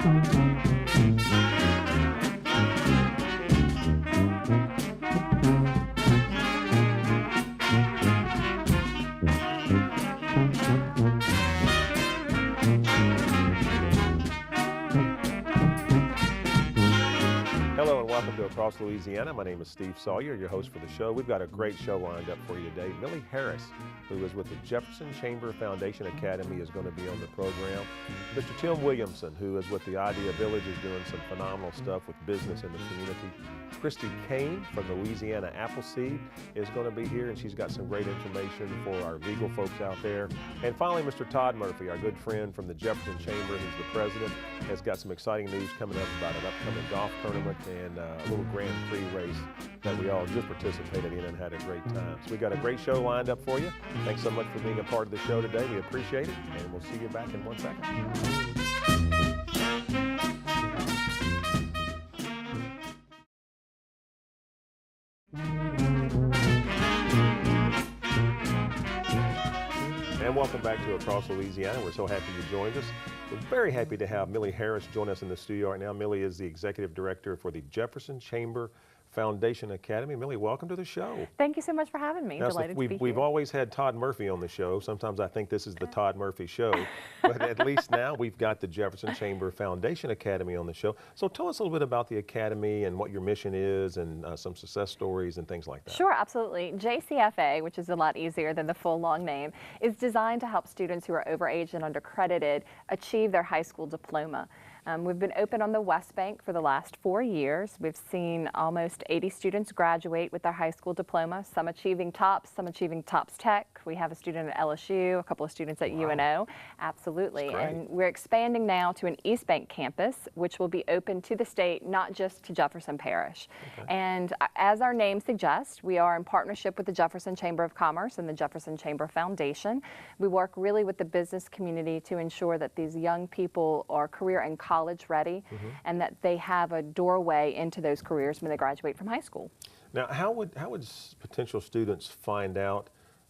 Hello and welcome to Across Louisiana. My name is Steve Sawyer, your host for the show. We've got a great show lined up for you today. Millie Harris, who is with the Jefferson Chamber Foundation Academy, is going to be on the program. Mr. Tim Williamson, who is with the Idea Village, is doing some phenomenal stuff with business in the community. Christy Kane from the Louisiana Appleseed is going to be here, and she's got some great information for our legal folks out there. And finally, Mr. Todd Murphy, our good friend from the Jefferson Chamber, who's the president, has got some exciting news coming up about an upcoming golf tournament and a little Grand Prix race that we all just participated in and had a great time. So we got a great show lined up for you. Thanks so much for being a part of the show today. We appreciate it, and we'll see you back in 1 second. And welcome back to Across Louisiana. We're so happy you joined us. We're very happy to have Millie Harris join us in the studio right now. Millie is the executive director for the Jefferson Chamber Foundation Academy. Millie, welcome to the show. Thank you so much for having me. Delighted to be here. We've always had Todd Murphy on the show. Sometimes I think this is the Todd Murphy show, but at least now we've got the Jefferson Chamber Foundation Academy on the show. So tell us a little bit about the Academy and what your mission is and some success stories and things like that. Sure, absolutely. JCFA, which is a lot easier than the full long name, is designed to help students who are overage and undercredited achieve their high school diploma. We've been open on the West Bank for the last 4 years. We've seen almost 80 students graduate with their high school diploma, some achieving TOPS, some achieving TOPS Tech. We have a student at LSU, a couple of students at UNO. Absolutely. And we're expanding now to an East Bank campus, which will be open to the state, not just to Jefferson Parish. Okay. And as our name suggests, we are in partnership with the Jefferson Chamber of Commerce and the Jefferson Chamber Foundation. We work really with the business community to ensure that these young people are career and college ready, and that they have a doorway into those careers when they graduate from high school. Now, how would potential students find out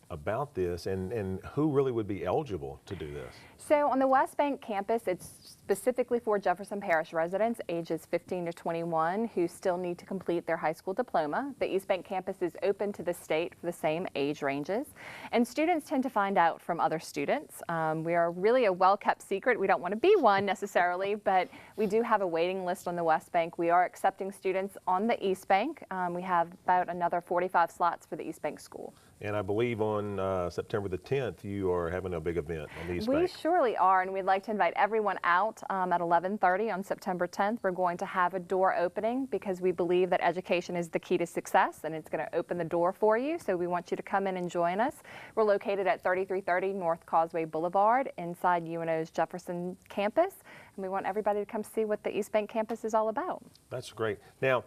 about this, and who really would be eligible to do this? So on the West Bank campus, it's specifically for Jefferson Parish residents ages 15 to 21 who still need to complete their high school diploma. The East Bank campus is open to the state for the same age ranges. And students tend to find out from other students. We are really a well-kept secret. We don't want to be one necessarily, but we do have a waiting list on the West Bank. We are accepting students on the East Bank. We have about another 45 slots for the East Bank school. And I believe on September the 10th, you are having a big event on the East Bank. We surely are, and we'd like to invite everyone out at 11:30 on September 10th. We're going to have a door opening because we believe that education is the key to success, and it's going to open the door for you. So we want you to come in and join us. We're located at 3330 North Causeway Boulevard inside UNO's Jefferson campus, and we want everybody to come see what the East Bank campus is all about. That's great. Now,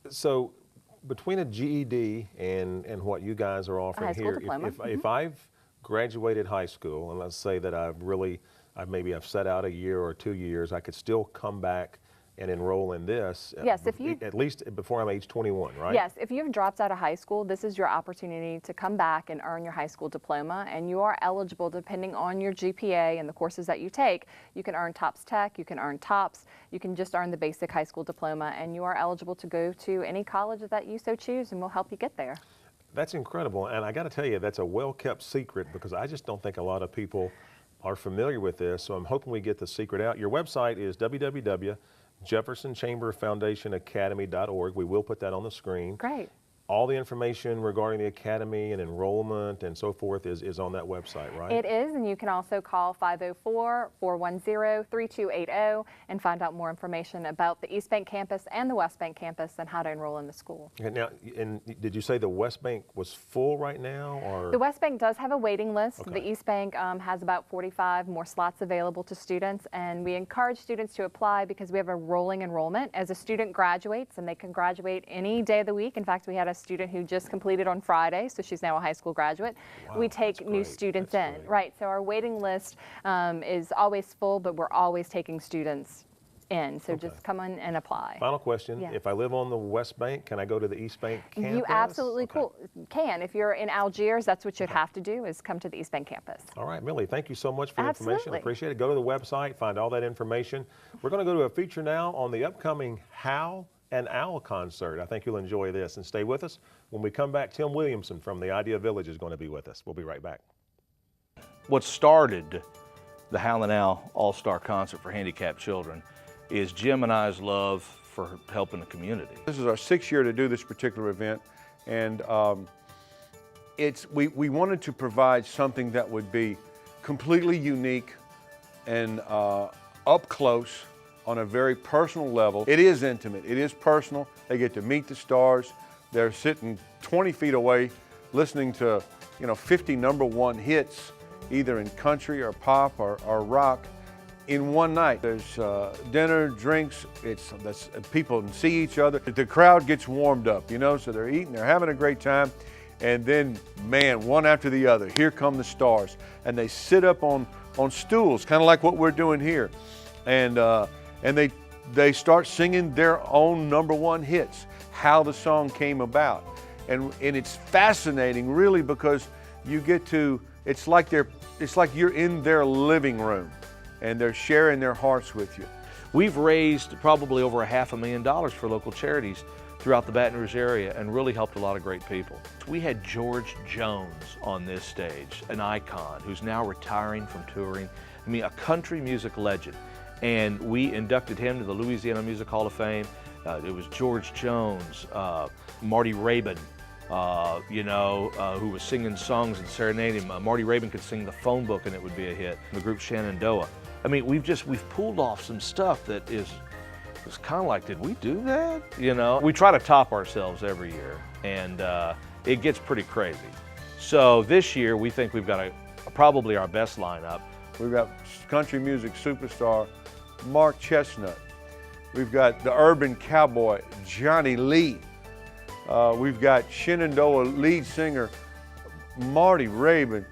so between a GED and what you guys are offering here, if I've graduated high school, and let's say that I've set out a year or 2 years, I could still come back and enroll in this. Yes, at least before I'm age 21, right? Yes, if you've dropped out of high school, this is your opportunity to come back and earn your high school diploma, and you are eligible depending on your GPA and the courses that you take. You can earn TOPS Tech, you can earn TOPS, you can just earn the basic high school diploma, and you are eligible to go to any college that you so choose, and we'll help you get there. That's incredible, and I got to tell you, that's a well-kept secret because I just don't think a lot of people are familiar with this, so I'm hoping we get the secret out. Your website is www.jeffersonchamberfoundationacademy.org. We will put that on the screen. Great. All the information regarding the Academy and enrollment and so forth is on that website, right? It is, and you can also call 504-410-3280 and find out more information about the East Bank campus and the West Bank campus and how to enroll in the school. Okay, now, and did you say the West Bank was full right now? Or? The West Bank does have a waiting list. Okay. The East Bank has about 45 more slots available to students, and we encourage students to apply because we have a rolling enrollment. As a student graduates, and they can graduate any day of the week. In fact, we had a student who just completed on Friday, so she's now a high school graduate. Wow, we take new students in. Right, so our waiting list is always full, but we're always taking students in. So just come in and apply. Final question. Yeah. If I live on the West Bank, can I go to the East Bank campus? You absolutely can. If you're in Algiers, that's what you'd have to do, is come to the East Bank campus. All right, Millie, thank you so much for the information. Absolutely. Appreciate it. Go to the website, find all that information. We're going to go to a feature now on the upcoming How and Owl concert. I think you'll enjoy this, and stay with us. When we come back, Tim Williamson from the Idea Village is going to be with us. We'll be right back. What started the How and Owl All-Star Concert for Handicapped Children is Jim and I's love for helping the community. This is our 6th year to do this particular event, and we wanted to provide something that would be completely unique and up close on a very personal level. It is intimate, it is personal. They get to meet the stars. They're sitting 20 feet away listening to 50 #1 hits, either in country or pop or rock, in one night. There's dinner, drinks, people see each other. The crowd gets warmed up, so they're eating, they're having a great time. And then, man, one after the other, here come the stars. And they sit up on stools, kind of like what we're doing here. And they start singing their own #1 hits, how the song came about. And it's fascinating, really, because you get to, it's like you're in their living room, and they're sharing their hearts with you. We've raised probably over $500,000 for local charities throughout the Baton Rouge area and really helped a lot of great people. We had George Jones on this stage, an icon who's now retiring from touring. I mean, a country music legend. And we inducted him to the Louisiana Music Hall of Fame. It was George Jones, Marty Rabin, who was singing songs and serenading. Marty Rabin could sing The Phone Book and it would be a hit. The group Shenandoah. I mean, we've pulled off some stuff that it's kind of like, did we do that? We try to top ourselves every year, and it gets pretty crazy. So this year, we think we've got probably our best lineup. We've got country music superstar Mark Chestnut. We've got the urban cowboy Johnny Lee. We've got Shenandoah lead singer Marty Rabin.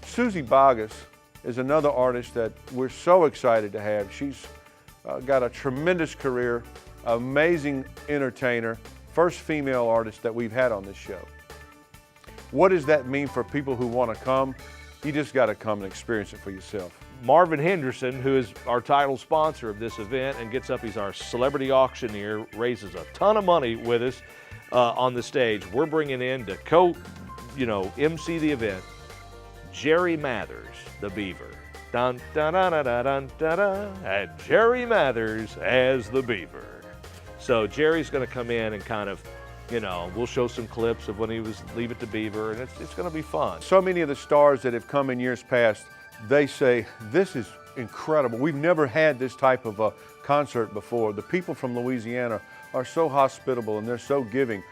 Susie Boggess is another artist that we're so excited to have. She's got a tremendous career, amazing entertainer, first female artist that we've had on this show. What does that mean for people who want to come? You just got to come and experience it for yourself. Marvin Henderson, who is our title sponsor of this event and gets up, he's our celebrity auctioneer, raises a ton of money with us on the stage. We're bringing in to MC the event, Jerry Mathers, the Beaver. Dun, dun, dun, dun, dun, dun, dun, dun, and Jerry Mathers as the Beaver. So Jerry's going to come in and kind of, we'll show some clips of when he was Leave It to Beaver, and it's going to be fun. So many of the stars that have come in years past, they say, this is incredible. We've never had this type of a concert before. The people from Louisiana are so hospitable and they're so giving.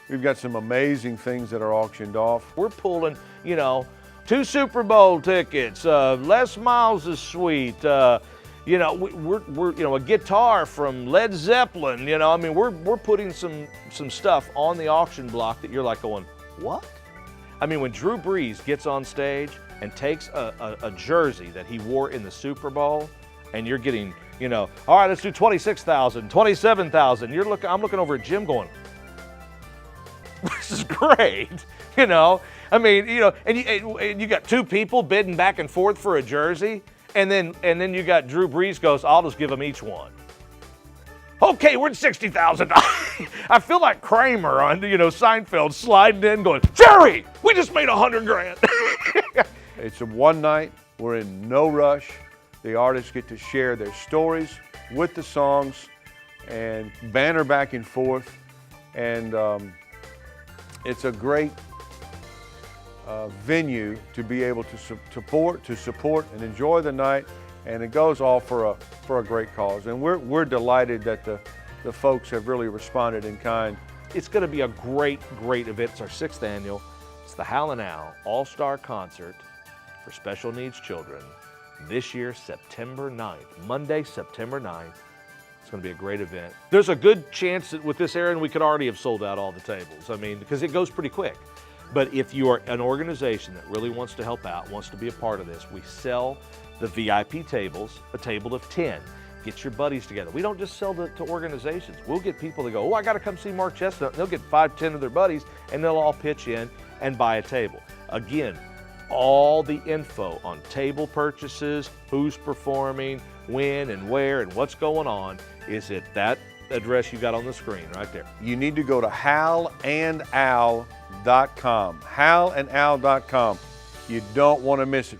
We've got some amazing things that are auctioned off. We're pulling, 2 Super Bowl tickets, Les Miles' suite, we're a guitar from Led Zeppelin, we're putting some stuff on the auction block that you're like going, what? I mean, when Drew Brees gets on stage and takes a jersey that he wore in the Super Bowl, and you're getting, all right, let's do 26,000, 27,000. I'm looking over at Jim going, this is great, I mean, and you got 2 people bidding back and forth for a jersey, and then you got Drew Brees goes, I'll just give them each one. Okay, we're at 60,000. I feel like Kramer on, Seinfeld sliding in going, Jerry, we just made $100,000. It's a one night, we're in no rush. The artists get to share their stories with the songs and banter back and forth. And it's a great venue to be able to support and enjoy the night, and it goes all for a great cause. And we're delighted that the folks have really responded in kind. It's going to be a great event. It's our 6th annual. It's the How and Owl All-Star Concert for Special Needs Children. This year, September 9th, Monday, September 9th. It's going to be a great event. There's a good chance that with this airing, we could already have sold out all the tables. I mean, because it goes pretty quick. But if you are an organization that really wants to help out, wants to be a part of this, we sell the VIP tables, a table of 10. Get your buddies together. We don't just sell to organizations. We'll get people to go, oh, I got to come see Mark Chestnut. They'll get 5, 10 of their buddies, and they'll all pitch in and buy a table. Again, all the info on table purchases, who's performing, when and where and what's going on is at that address you got on the screen right there. You need to go to halandal.com. halandal.com. You don't want to miss it.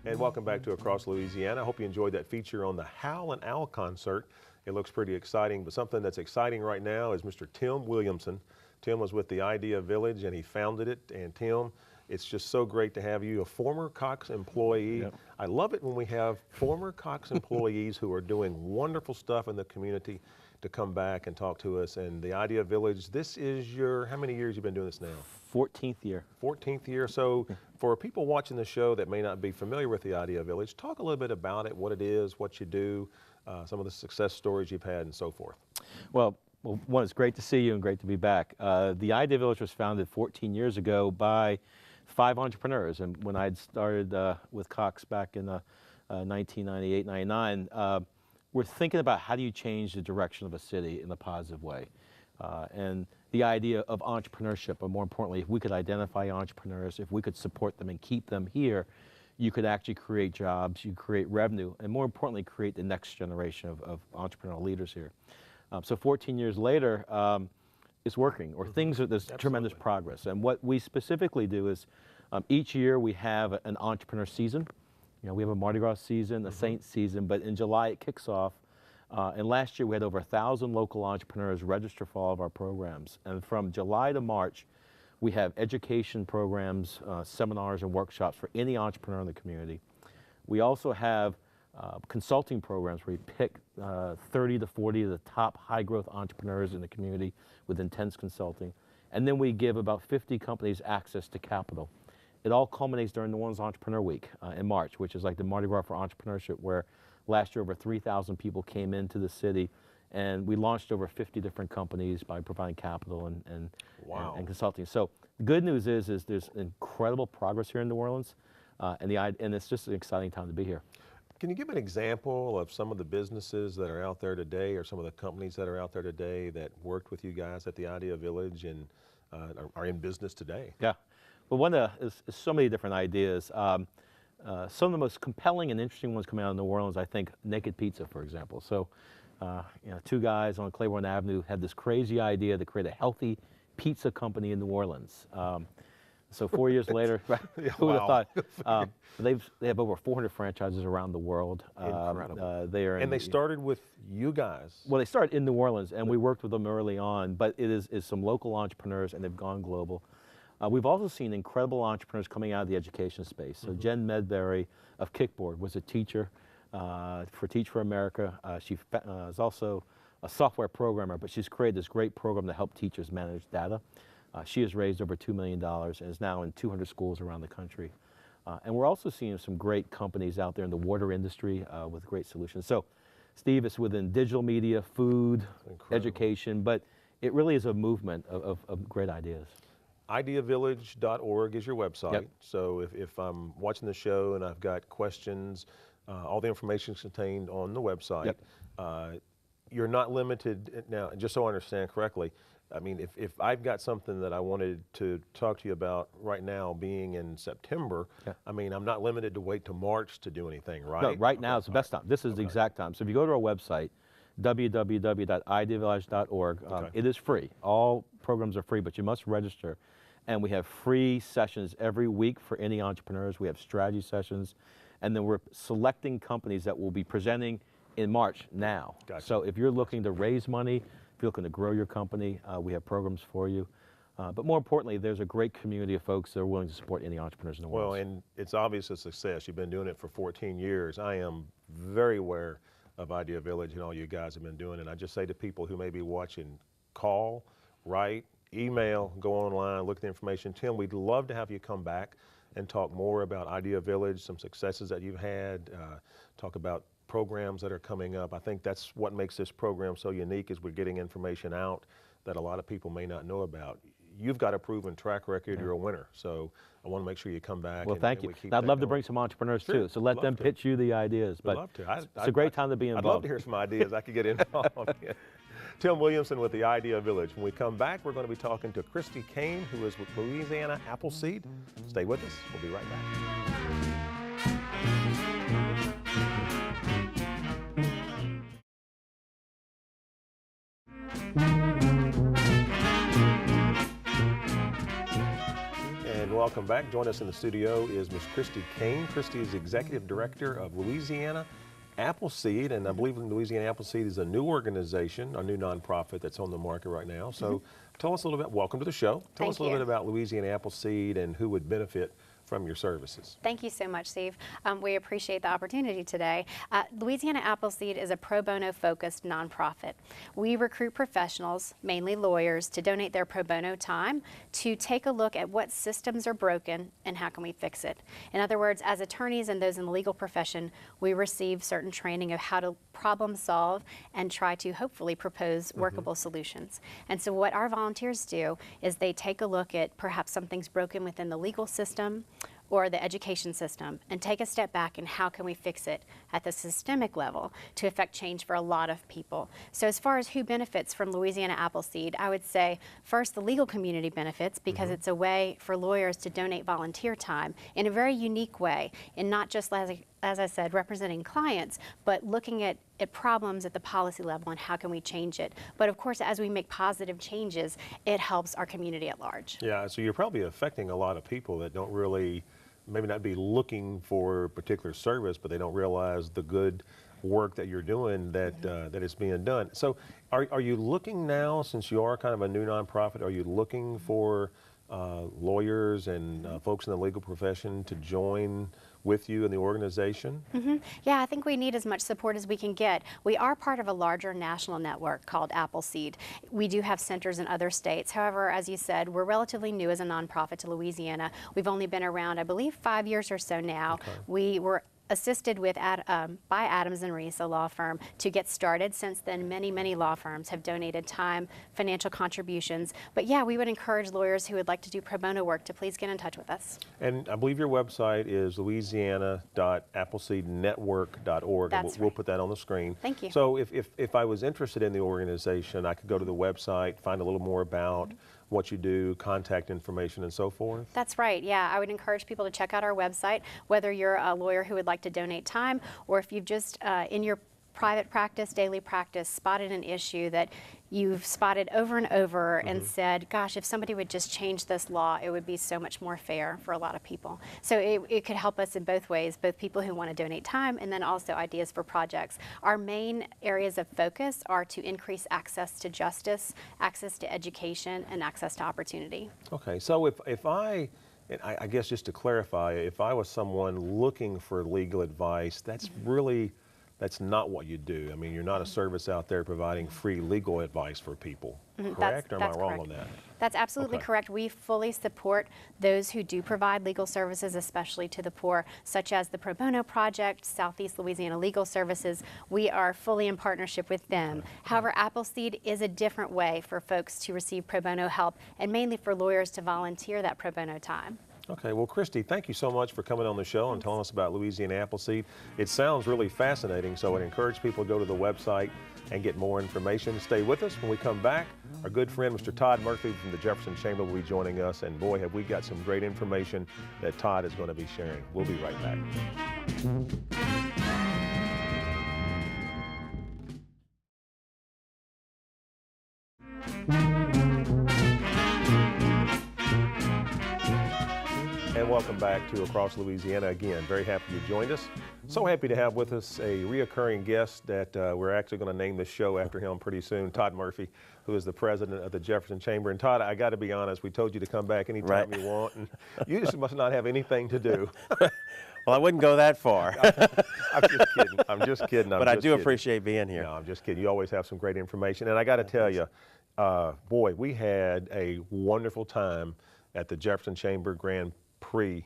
And welcome back to Across Louisiana. I hope you enjoyed that feature on the Hal and Al concert. It looks pretty exciting, but something that's exciting right now is Mr. Tim Williamson. Tim was with the Idea Village and he founded it. And Tim, it's just so great to have you, a former Cox employee. Yep. I love it when we have former Cox employees who are doing wonderful stuff in the community to come back and talk to us. And the Idea Village, this is your, how many years you've been doing this now? 14th year. 14th year. So for people watching the show that may not be familiar with the Idea Village, talk a little bit about it, what it is, what you do, some of the success stories you've had and so forth. Well, one, it's great to see you and great to be back. The Idea Village was founded 14 years ago by 5 entrepreneurs. And when I'd started with Cox back in 1998, 99, we're thinking about how do you change the direction of a city in a positive way. And the idea of entrepreneurship, or more importantly, if we could identify entrepreneurs, if we could support them and keep them here, you could actually create jobs, you create revenue, and more importantly, create the next generation of entrepreneurial leaders here. So 14 years later, it's working, or things are, there's tremendous progress. And what we specifically do is each year we have an entrepreneur season. You know, we have a Mardi Gras season, a Saints season, but in July it kicks off. And last year we had over 1,000 local entrepreneurs register for all of our programs. And from July to March, we have education programs, seminars and workshops for any entrepreneur in the community. We also have consulting programs where we pick 30 to 40 of the top high growth entrepreneurs in the community with intense consulting. And then we give about 50 companies access to capital. It all culminates during the New Orleans Entrepreneur Week in March, which is like the Mardi Gras for entrepreneurship, where last year over 3,000 people came into the city, and we launched over 50 different companies by providing capital and consulting. So the good news is there's incredible progress here in New Orleans, and it's just an exciting time to be here. Can you give an example of some of the businesses that are out there today, or some of the companies that are out there today that worked with you guys at the Idea Village and are in business today? Yeah, well, one is so many different ideas. Some of the most compelling and interesting ones coming out of New Orleans, I think, Naked Pizza, for example. So, you know, 2 guys on Claiborne Avenue had this crazy idea to create a healthy pizza company in New Orleans. So 4 years later, who would have thought? They have over 400 franchises around the world. Incredible. They started with you guys. Well, they started in New Orleans, and we worked with them early on, but it is some local entrepreneurs, and they've gone global. We've also seen incredible entrepreneurs coming out of the education space. So Jen Medberry of Kickboard was a teacher for Teach for America. She is also a software programmer, but she's created this great program to help teachers manage data. She has raised over $2 million and is now in 200 schools around the country. And we're also seeing some great companies out there in the water industry with great solutions. So, Steve, it's within digital media, food, education, but it really is a movement of great ideas. Ideavillage.org is your website. Yep. So if I'm watching the show and I've got questions, all the information is contained on the website. Yep. You're not limited now, just so I understand correctly. I mean, if I've got something that I wanted to talk to you about right now, being in September, I mean, I'm not limited to wait till March to do anything, right? No, right now is the best time. This is the exact time. So if you go to our website, www.ideavillage.org, it is free. All programs are free, but you must register. And we have free sessions every week for any entrepreneurs. We have strategy sessions, and then we're selecting companies that will be presenting in March now. Gotcha. So if you're looking to raise money, if you're looking to grow your company, we have programs for you. But more importantly, there's a great community of folks that are willing to support any entrepreneurs in the world. Well, and it's obvious a success. You've been doing it for 14 years. I am very aware of Idea Village and all you guys have been doing. And I just say to people who may be watching, call, write, email, go online, look at the information. Tim, we'd love to have you come back and talk more about Idea Village, some successes that you've had, talk about programs that are coming up. I think that's what makes this program so unique, is we're getting information out that a lot of people may not know about. You've got a proven track record. You're a winner. So I want to make sure you come back. Well, thank you. Keep I'd that love to going. bring some entrepreneurs Sure. too. So let them pitch you the ideas. We'd love to. It's a great time to be involved. I'd love to hear some ideas. I could get involved. Tim Williamson with the Idea Village. When we come back, we're going to be talking to Christy Kane, who is with Louisiana Appleseed. Stay with us. We'll be right back. And welcome back. Join us in the studio is Miss Christy Kane. Christy is Executive Director of Louisiana Appleseed, and I believe Louisiana Appleseed is a new organization, a new nonprofit that's on the market right now. So tell us a little bit, welcome to the show. Tell us a little bit about Louisiana Appleseed and who would benefit from your services. Thank you so much, Steve. We appreciate the opportunity today. Louisiana Appleseed is a pro bono focused nonprofit. We recruit professionals, mainly lawyers, to donate their pro bono time to take a look at what systems are broken and how can we fix it. In other words, as attorneys and those in the legal profession, we receive certain training of how to problem solve and try to hopefully propose workable solutions. And so what our volunteers do is they take a look at perhaps something's broken within the legal system or the education system and take a step back and how can we fix it at the systemic level to affect change for a lot of people. So as far as who benefits from Louisiana Appleseed, I would say first the legal community benefits because it's a way for lawyers to donate volunteer time in a very unique way, and not just, as I said, representing clients, but looking at problems at the policy level and how can we change it. But of course, as we make positive changes, it helps our community at large. Yeah, so you're probably affecting a lot of people that don't really, maybe not be looking for a particular service, but they don't realize the good work that you're doing, that that is being done. So are you looking now, since you are kind of a new nonprofit, are you looking for lawyers and folks in the legal profession to join with you in the organization? Yeah, I think we need as much support as we can get. We are part of a larger national network called Appleseed. We do have centers in other states. However, as you said, we're relatively new as a nonprofit to Louisiana. We've only been around, I believe, 5 years or so now. Okay. We were assisted with by Adams and Reese, a law firm, to get started. Since then, many law firms have donated time, financial contributions. But yeah, we would encourage lawyers who would like to do pro bono work to please get in touch with us. And I believe your website is louisiana.appleseednetwork.org. That's We'll right. put that on the screen. Thank you. So if I was interested in the organization, I could go to the website, find a little more about what you do, contact information, and so forth? That's right, yeah. I would encourage people to check out our website, whether you're a lawyer who would like to donate time, or if you've just, in your private practice, daily practice, spotted an issue that you've spotted over and over and said, gosh, if somebody would just change this law, it would be so much more fair for a lot of people. So it could help us in both ways, both people who want to donate time and then also ideas for projects. Our main areas of focus are to increase access to justice, access to education, and access to opportunity. Okay, so if I guess just to clarify, if I was someone looking for legal advice, that's not what you do. I mean, you're not a service out there providing free legal advice for people, correct? Or am I wrong on that? That's absolutely correct. We fully support those who do provide legal services, especially to the poor, such as the Pro Bono Project, Southeast Louisiana Legal Services. We are fully in partnership with them. However, Appleseed is a different way for folks to receive pro bono help, and mainly for lawyers to volunteer that pro bono time. Okay, well, Christy, thank you so much for coming on the show and telling us about Louisiana Appleseed. It sounds really fascinating, so I'd encourage people to go to the website and get more information. Stay with us. When we come back, our good friend, Mr. Todd Murphy from the Jefferson Chamber, will be joining us, and boy, have we got some great information that Todd is going to be sharing. We'll be right back. And welcome back to Across Louisiana again. Very happy you joined us. So happy to have with us a reoccurring guest that we're actually going to name this show after him pretty soon, Todd Murphy, who is the president of the Jefferson Chamber. And Todd, I got to be honest, we told you to come back anytime you want, and you just must not have anything to do. Well, I wouldn't go that far. I'm just kidding. I'm just kidding. But I do appreciate being here. No, I'm just kidding. You always have some great information. And I got to tell you, boy, we had a wonderful time at the Jefferson Chamber Grand Prix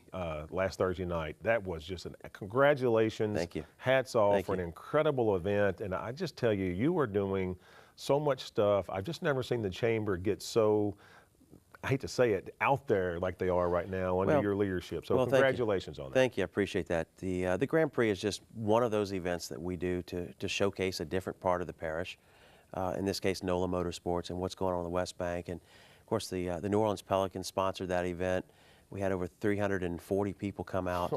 last Thursday night. That was just congratulations. Thank you. Hats off Thank for an you. incredible event. And I just tell you, you were doing so much stuff. I've just never seen the chamber get so, I hate to say it, out there like they are right now under your leadership. So congratulations on that. Thank you. I appreciate that. The Grand Prix is just one of those events that we do to showcase a different part of the parish. In this case, NOLA Motorsports and what's going on the West Bank. And of course, the New Orleans Pelicans sponsored that event. We had over 340 people come out.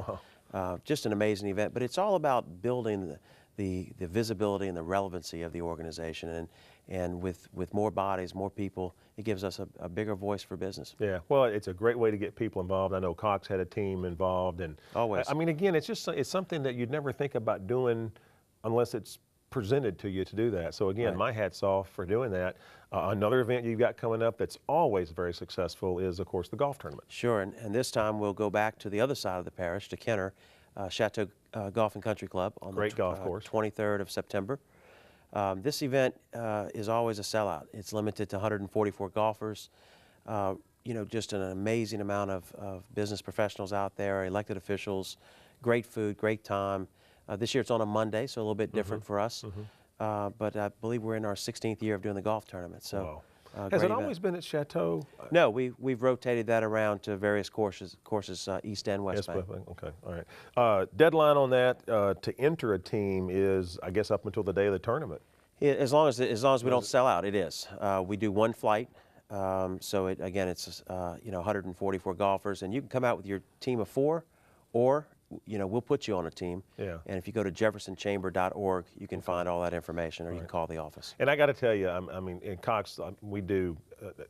Wow. Just an amazing event. But it's all about building the visibility and the relevancy of the organization. And with more bodies, more people, it gives us a bigger voice for business. Yeah, well, it's a great way to get people involved. I know Cox had a team involved, and always. I mean, again, it's something that you'd never think about doing unless it's presented to you to do that. So again, my hat's off for doing that. Another event you've got coming up that's always very successful is, of course, the golf tournament. Sure, and this time we'll go back to the other side of the parish, to Kenner, Chateau Golf and Country Club on Great golf course. 23rd of September. This event is always a sellout. It's limited to 144 golfers. You know, just an amazing amount of business professionals out there, elected officials, great food, great time. This year it's on a Monday, so a little bit different for us. But I believe we're in our 16th year of doing the golf tournament. So, has it always been at Chateau? No, we've rotated that around to various courses East and West Bank. Okay, all right. Deadline on that to enter a team is, I guess, up until the day of the tournament. Yeah, as long as we don't sell out, it is. We do one flight, so it's 144 golfers, and you can come out with your team of 4, or we'll put you on a team. Yeah. And if you go to jeffersonchamber.org, you can find all that information, or you can call the office. And I got to tell you, I mean, in Cox, we do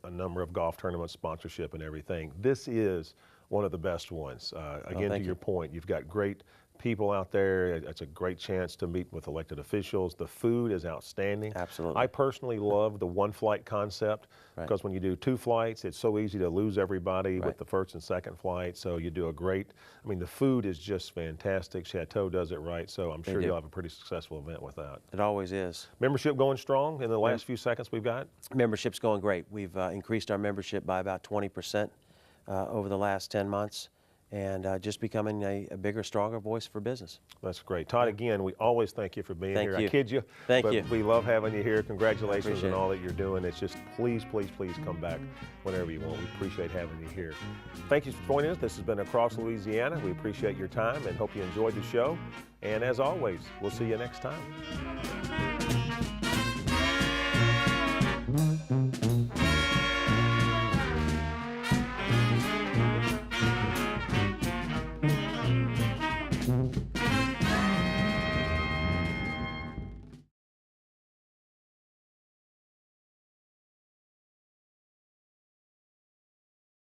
a number of golf tournaments, sponsorship and everything. This is one of the best ones. Again, to your point, you've got great people out there. It's a great chance to meet with elected officials. The food is outstanding. Absolutely. I personally love the one flight concept because when you do 2 flights, it's so easy to lose everybody with the first and second flight. So you do I mean, the food is just fantastic. Chateau does it right. So I'm sure you'll have a pretty successful event with that. It always is. Membership going strong in the last few seconds we've got? Membership's going great. We've increased our membership by about 20% over the last 10 months. And just becoming a bigger, stronger voice for business. That's great. Todd, again, we always thank you for being here. You. I kid you. Thank you. We love having you here. Congratulations on all that you're doing. It's just please, please, please come back whenever you want. We appreciate having you here. Thank you for joining us. This has been Across Louisiana. We appreciate your time and hope you enjoyed the show. And as always, we'll see you next time.